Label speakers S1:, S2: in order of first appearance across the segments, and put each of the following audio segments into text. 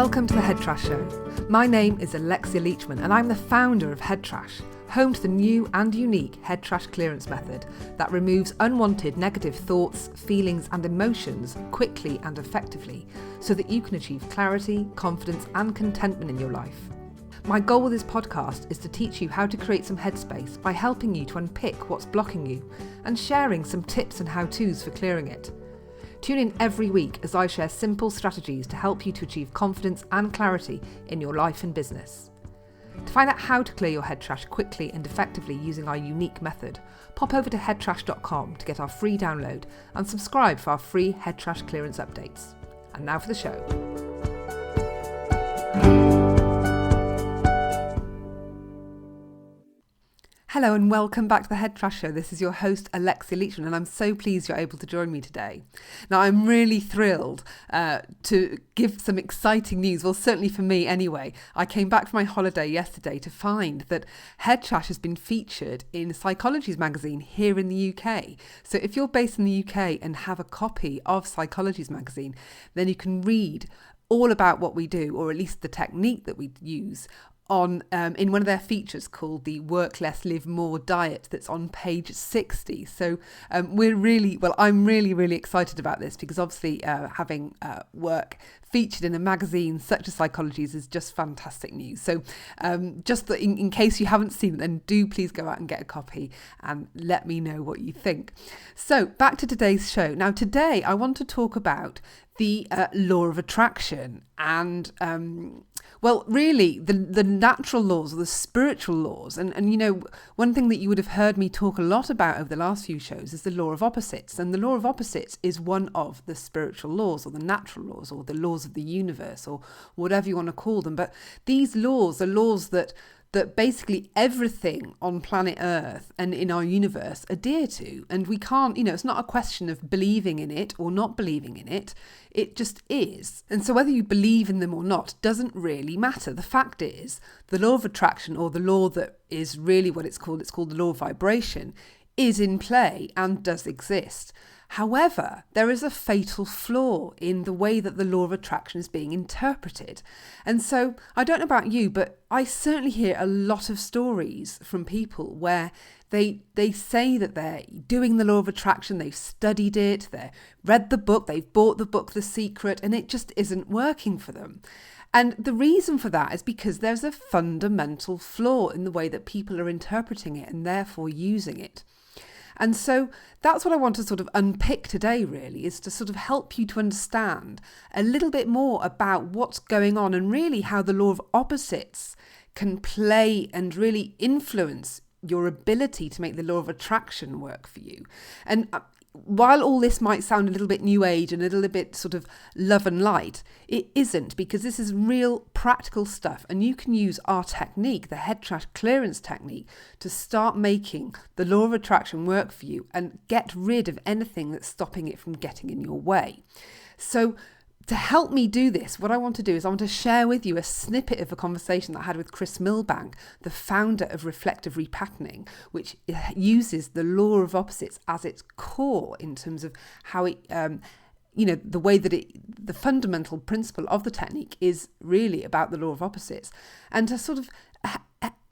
S1: Welcome to the Head Trash Show. My name is Alexia Leachman and I'm the founder of Head Trash, home to the new and unique head trash clearance method that removes unwanted negative thoughts, feelings and emotions quickly and effectively so that you can achieve clarity, confidence and contentment in your life. My goal with this podcast is to teach you how to create some headspace by helping you to unpick what's blocking you and sharing some tips and how-tos for clearing it. Tune in every week as I share simple strategies to help you to achieve confidence and clarity in your life and business. To find out how to clear your head trash quickly and effectively using our unique method, pop over to headtrash.com to get our free download and subscribe for our free head trash clearance updates. And now for the show. Hello and welcome back to the Head Trash Show. This is your host Alexia Leachman and I'm so pleased you're able to join me today. Now I'm really thrilled to give some exciting news, well certainly for me anyway. I came back from my holiday yesterday to find that Head Trash has been featured in Psychology's magazine here in the UK. So if you're based in the UK and have a copy of Psychology's magazine, then you can read all about what we do, or at least the technique that we use on in one of their features called the Work Less, Live More diet that's on page 60. So I'm really excited about this because obviously having work featured in a magazine such as Psychology's is just fantastic news. So just in case you haven't seen it, then do please go out and get a copy and let me know what you think. So back to today's show. Now today I want to talk about the law of attraction and really the natural laws or the spiritual laws. And you know, one thing that you would have heard me talk a lot about over the last few shows is the law of opposites. And the law of opposites is one of the spiritual laws or the natural laws or the laws of the universe or whatever you want to call them. But these laws are laws that basically everything on planet Earth and in our universe adhere to. And we can't, it's not a question of believing in it or not believing in it. It just is. And so whether you believe in them or not doesn't really matter. The fact is, the law of attraction, or the law that is really what it's called the law of vibration, is in play and does exist. However, there is a fatal flaw in the way that the law of attraction is being interpreted. And so I don't know about you, but I certainly hear a lot of stories from people where they say that they're doing the law of attraction, they've studied it, they've read the book, they've bought the book, The Secret, and it just isn't working for them. And the reason for that is because there's a fundamental flaw in the way that people are interpreting it and therefore using it. And so that's what I want to sort of unpick today, really, is to sort of help you to understand a little bit more about what's going on and really how the law of opposites can play and really influence your ability to make the law of attraction work for you. And while all this might sound a little bit new age and a little bit sort of love and light, it isn't, because this is real practical stuff and you can use our technique, the head trash clearance technique, to start making the law of attraction work for you and get rid of anything that's stopping it from getting in your way. So to help me do this, what I want to do is I want to share with you a snippet of a conversation that I had with Chris Milbank, the founder of Reflective Repatterning, which uses the law of opposites as its core in terms of how it, the way that the fundamental principle of the technique is really about the law of opposites. And to sort of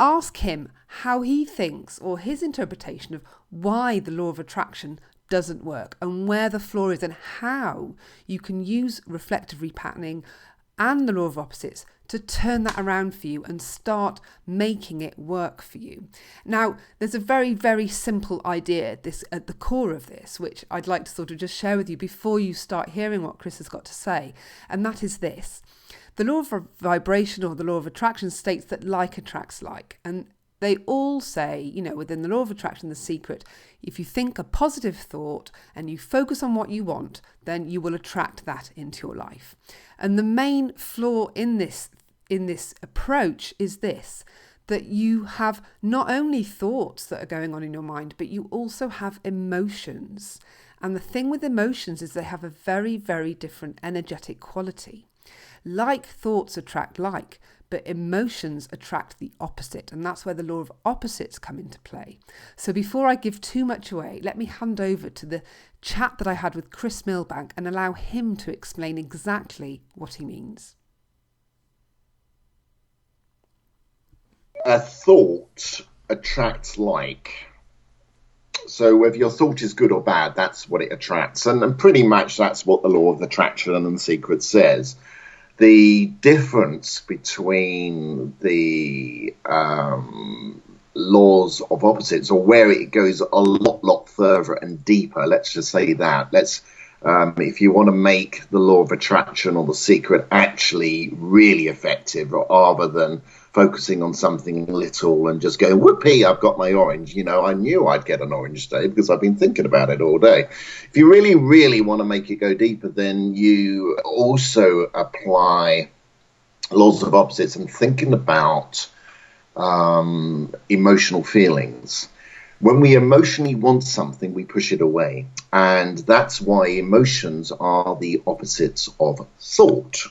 S1: ask him how he thinks, or his interpretation of why the law of attraction doesn't work and where the flaw is and how you can use reflective repatterning and the law of opposites to turn that around for you and start making it work for you. Now, there's a very, very simple idea at the core of this, which I'd like to sort of just share with you before you start hearing what Chris has got to say. And that is this. The law of vibration, or the law of attraction, states that like attracts like. And they all say, within the law of attraction, The Secret, if you think a positive thought and you focus on what you want, then you will attract that into your life. And the main flaw in this approach is this, that you have not only thoughts that are going on in your mind, but you also have emotions. And the thing with emotions is they have a very, very different energetic quality. Like thoughts attract like, but emotions attract the opposite. And that's where the law of opposites come into play. So before I give too much away, let me hand over to the chat that I had with Chris Milbank and allow him to explain exactly what he means.
S2: a thought attracts like. So whether your thought is good or bad, that's what it attracts. And pretty much that's what the law of attraction and the secret says. The difference between the laws of opposites, or where it goes a lot further and deeper, let's just say that. If you want to make the law of attraction or the secret actually really effective, rather than focusing on something little and just going, whoopee, I've got my orange. I knew I'd get an orange today because I've been thinking about it all day. If you really want to make it go deeper, then you also apply laws of opposites and thinking about emotional feelings. When we emotionally want something, we push it away. And that's why emotions are the opposites of thought.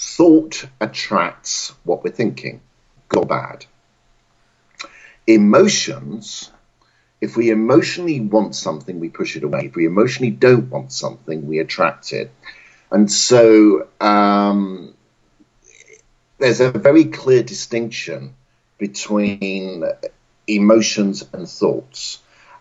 S2: Thought attracts what we're thinking, good or bad. Emotions, if we emotionally want something, we push it away. If we emotionally don't want something, we attract it. And so there's a very clear distinction between emotions and thoughts.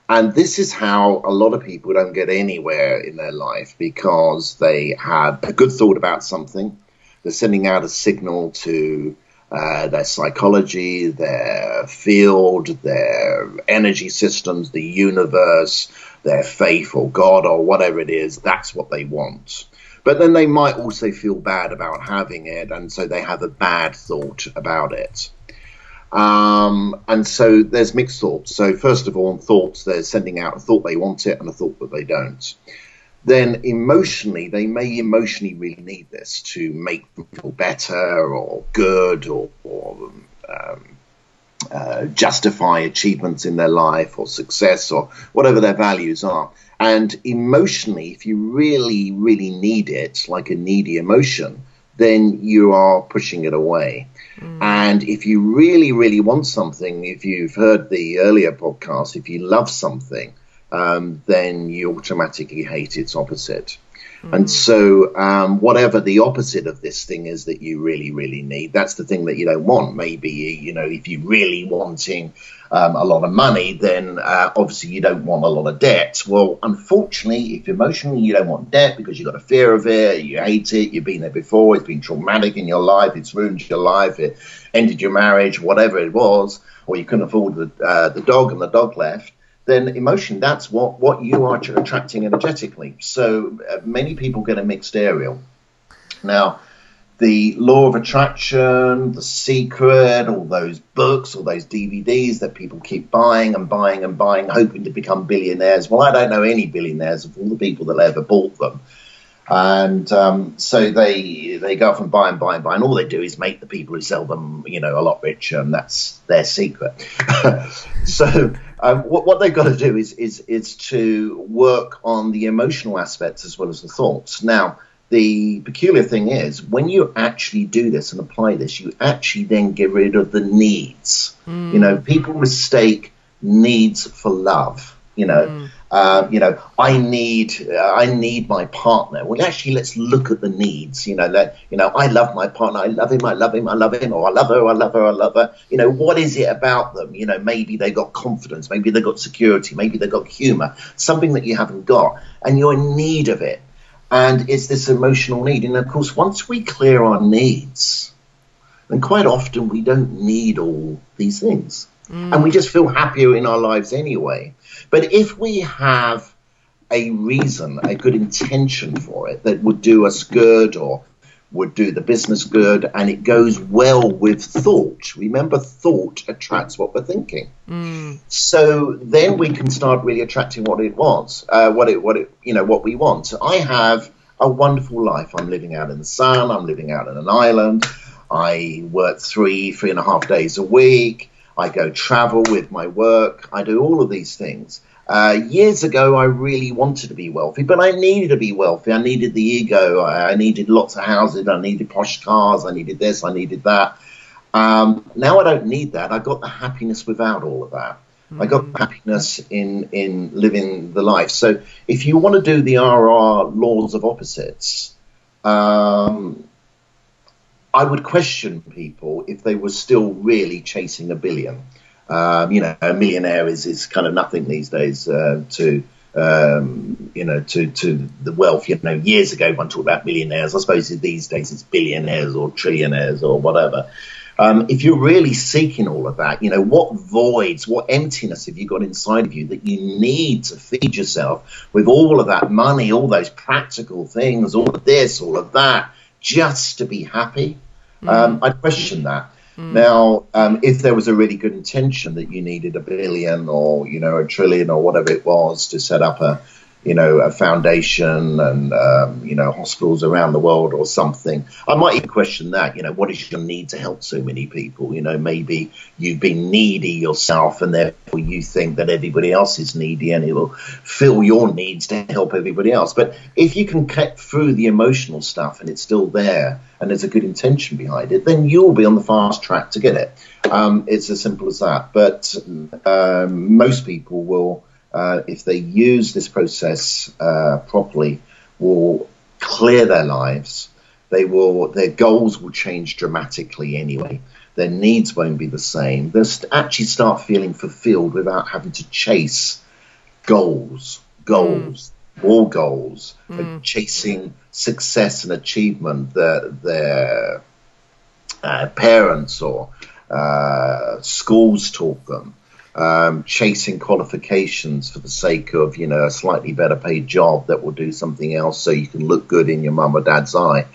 S2: And this is how a lot of people don't get anywhere in their life, because they had a good thought about something. They're sending out a signal to their psychology, their field, their energy systems, the universe, their faith or God or whatever it is. That's what they want. But then they might also feel bad about having it, and so they have a bad thought about it. And so there's mixed thoughts. So first of all, in thoughts, they're sending out a thought they want it and a thought that they don't. Then emotionally, they may emotionally really need this to make them feel better or good or justify achievements in their life or success or whatever their values are. And emotionally, if you really need it, like a needy emotion, then you are pushing it away. And if you really want something, if you've heard the earlier podcast, if you love something, then you automatically hate its opposite. And so whatever the opposite of this thing is that you really need, that's the thing that you don't want. Maybe, if you're really wanting a lot of money, then obviously you don't want a lot of debt. Well, unfortunately, if emotionally you don't want debt because you've got a fear of it, you hate it, you've been there before, it's been traumatic in your life, it's ruined your life, it ended your marriage, whatever it was, or you couldn't afford the dog and the dog left, then emotion, that's what you are attracting energetically. So many people get a mixed aerial. Now, the law of attraction, The Secret, all those books, all those DVDs that people keep buying, hoping to become billionaires. Well, I don't know any billionaires of all the people that ever bought them. And so they go off and buy, and all they do is make the people who sell them, a lot richer, and that's their secret. So what they've got to do is to work on the emotional aspects as well as the thoughts. Now, the peculiar thing is, when you actually do this and apply this, you actually then get rid of the needs. People mistake needs for love. I need my partner. Well, actually, let's look at the needs. I love my partner. I love him, or I love her. What is it about them? Maybe they got confidence. Maybe they got security. Maybe they got humor. Something that you haven't got, and you're in need of it. And it's this emotional need. And of course, once we clear our needs, then quite often we don't need all these things. And we just feel happier in our lives anyway. But if we have a reason, a good intention for it that would do us good or would do the business good, and it goes well with thought. Remember, thought attracts what we're thinking. So then we can start really attracting what it wants, what we want. I have a wonderful life. I'm living out in the sun. I'm living out in an island. I work 3.5 days a week. I go travel with my work. I do all of these things. Years ago, I really wanted to be wealthy, but I needed to be wealthy. I needed the ego. I needed lots of houses. I needed posh cars. I needed this. I needed that. Now I don't need that. I got the happiness without all of that. I got the happiness in living the life. So if you want to do the RR laws of opposites, I would question people if they were still really chasing a billion. A millionaire is kind of nothing these days to the wealth. Years ago, one talked about millionaires. I suppose these days it's billionaires or trillionaires or whatever. If you're really seeking all of that, what voids, what emptiness have you got inside of you that you need to feed yourself with all of that money, all those practical things, all of this, all of that, just to be happy? I'd question that. Now, if there was a really good intention that you needed a billion or, a trillion or whatever it was to set up a foundation and, hospitals around the world or something, I might even question that. What is your need to help so many people? Maybe you've been needy yourself and therefore you think that everybody else is needy and it will fill your needs to help everybody else. But if you can cut through the emotional stuff and it's still there and there's a good intention behind it, then you'll be on the fast track to get it. It's as simple as that. But most people will, if they use this process properly, will clear their lives. Their goals will change dramatically anyway. Their needs won't be the same. They'll actually start feeling fulfilled without having to chase goals, more goals, and chasing success and achievement that their parents or schools taught them. Chasing qualifications for the sake of, a slightly better paid job that will do something else so you can look good in your mum or dad's eye.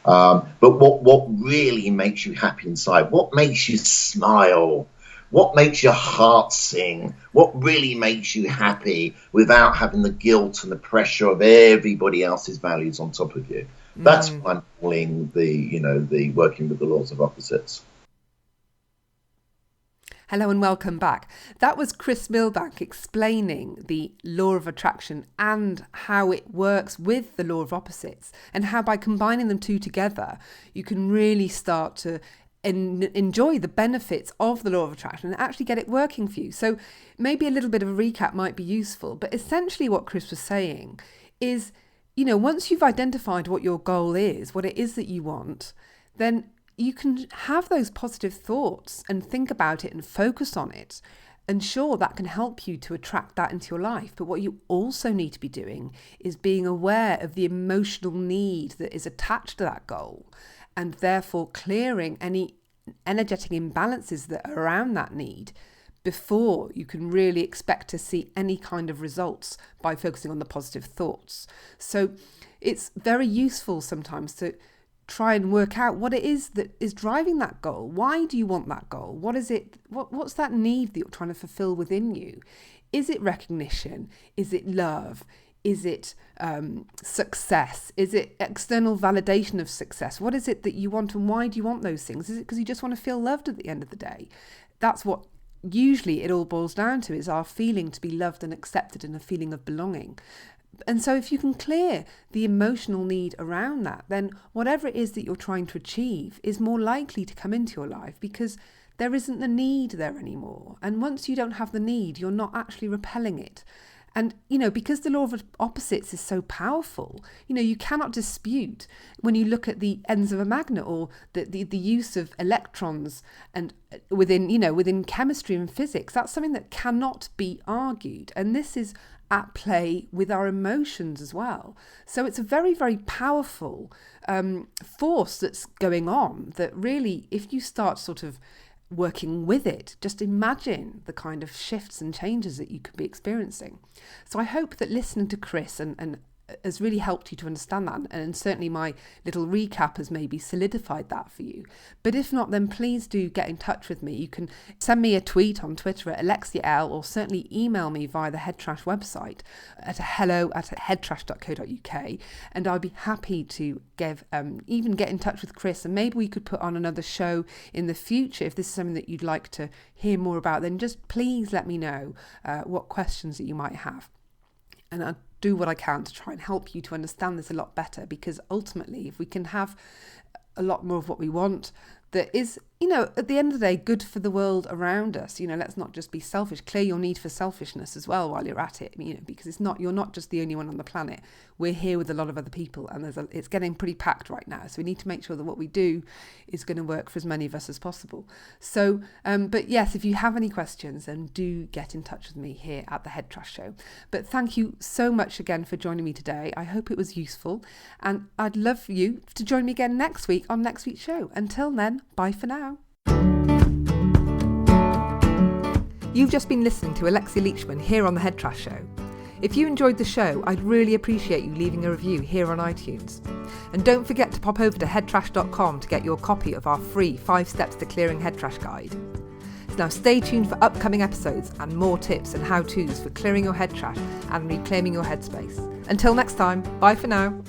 S2: But what really makes you happy inside, what makes you smile, what makes your heart sing, what really makes you happy without having the guilt and the pressure of everybody else's values on top of you. That's what I'm calling the working with the laws of opposites.
S1: Hello and welcome back. That was Chris Milbank explaining the law of attraction and how it works with the law of opposites and how by combining them two together, you can really start to enjoy the benefits of the law of attraction and actually get it working for you. So maybe a little bit of a recap might be useful, but essentially what Chris was saying is, once you've identified what your goal is, what it is that you want, then you can have those positive thoughts and think about it and focus on it. And sure, that can help you to attract that into your life. But what you also need to be doing is being aware of the emotional need that is attached to that goal and therefore clearing any energetic imbalances that are around that need before you can really expect to see any kind of results by focusing on the positive thoughts. So it's very useful sometimes to try and work out what it is that is driving that goal. Why do you want that goal? What is it? What's that need that you're trying to fulfill within you? Is it recognition? Is it love? Is it success? Is it external validation of success? What is it that you want and why do you want those things? Is it because you just want to feel loved at the end of the day? That's what usually it all boils down to, is our feeling to be loved and accepted and a feeling of belonging. And so if you can clear the emotional need around that, then whatever it is that you're trying to achieve is more likely to come into your life because there isn't the need there anymore. And once you don't have the need, you're not actually repelling it. And, because the law of opposites is so powerful, you cannot dispute when you look at the ends of a magnet or the use of electrons and within chemistry and physics, that's something that cannot be argued. And this is at play with our emotions as well. So it's a very, very powerful force that's going on that really, if you start sort of working with it, just imagine the kind of shifts and changes that you could be experiencing. So I hope that listening to Chris and has really helped you to understand that, and certainly my little recap has maybe solidified that for you. But if not, then please do get in touch with me. You can send me a tweet on Twitter at AlexiaL, or certainly email me via the Head Trash website at hello@headtrash.co.uk, and I'll be happy to even get in touch with Chris, and maybe we could put on another show in the future. If this is something that you'd like to hear more about, then just please let me know what questions that you might have, and I'll do what I can to try and help you to understand this a lot better, because ultimately if we can have a lot more of what we want that is at the end of the day, good for the world around us. Let's not just be selfish. Clear your need for selfishness as well while you're at it, because you're not just the only one on the planet. We're here with a lot of other people, and it's getting pretty packed right now. So we need to make sure that what we do is going to work for as many of us as possible. So, but yes, if you have any questions, then do get in touch with me here at the Head Trash Show. But thank you so much again for joining me today. I hope it was useful, and I'd love for you to join me again next week on next week's show. Until then, bye for now. You've just been listening to Alexia Leachman here on the Head Trash Show. If you enjoyed the show, I'd really appreciate you leaving a review here on iTunes. And don't forget to pop over to headtrash.com to get your copy of our free 5 Steps to Clearing Head Trash guide. Now stay tuned for upcoming episodes and more tips and how-tos for clearing your head trash and reclaiming your headspace. Until next time, bye for now.